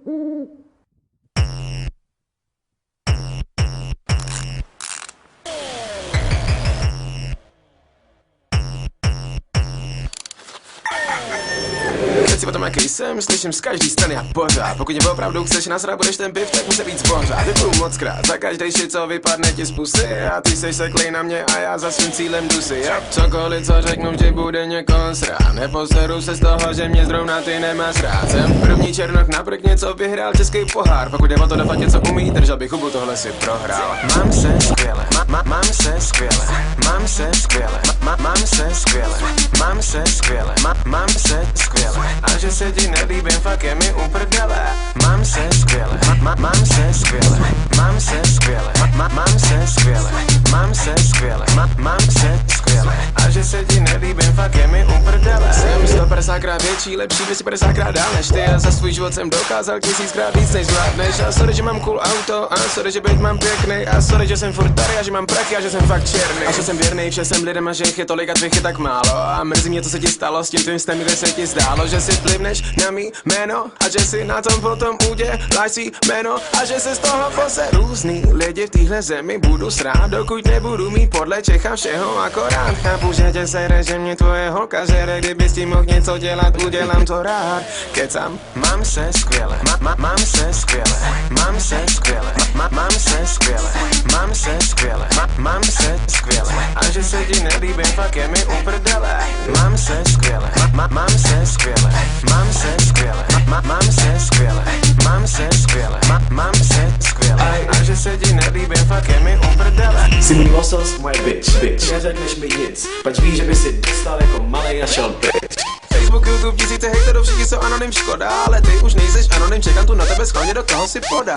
Si o tom, jaký jsem, slyším z každý strany a pořád. Pokud mě opravdu chceš nasrat, budeš ten piv, tak musí víc pořád. Vypiju moc krát, za každý shit, co vypadne ti z pusy. A ty seš seklej na mě a já za svým cílem jdu si. Cokoliv, co řeknu, vždy bude někoho srát. Neposeru se z toho, že mě zrovna ty nemáš rád. Jsem první černok na prk, něco vyhrál český pohár. Pokud jde o to dopadně, co umí, držel bych hubu, tohle si prohrál. Mám se skvěle, mám se skvěle, mám se skvěle, mám se skvěle, mám se skvěle, mám se skvěle. A že se ti nelíbím, fakt je mi uprdele. Mám se skvěle, mám se skvěle, mám se skvěle, mám se skvěle, mám se skvěle, mám se skvěle. A že se ti nelíbím, fakt je mi uprdele. Jsem 150krát větší, lepší, 250krát dál než ty. A za svůj život jsem dokázal 1000krát víc než zvládneš. A sorry, že mám cool auto, a sorry, že byť mám pěkný. A sorry, že jsem furt tady a že mám prachy a že jsem fakt černý. A že jsem věrný všem lidem a že jich je tolik a tvých je tak málo. A mrzí mě, co se ti stalo s tím tvým stem, kde se ti zdálo, že si vlivneš na mý jméno a že si na tom potom uděláš svý jméno a že se z toho pose různý lidi v téhle zemi budu srát, dokud nebudu mít podle Čecha všeho akorát. Chápu, že tě sere, že mě tvoje holka žere, kdyby s tím mohl něco dělat, udělám to rád. Kecam, mám se skvěle, mám se skvěle, mám se skvěle, mám se skvěle, mám se skvěle, mám se skvěle. A že se ti nelíbím, fakt je mi uprdele. Mám se skvěle, mám se skvěle, mám se skvěle, mám se skvěle, mám se skvěle, mám se skvěle. A že se ti nelíbím, fakt je mi uprdele. Jsi můj losos, moje bitch. Neřekneš mi nic, pač víš, že by si dostal jako malej a šel bitch. Facebook, YouTube, tisíce hejterů, všichni jsou anonym, škoda. Ale ty už nejseš anonym, čekám tu na tebe schválně, do koho si podá.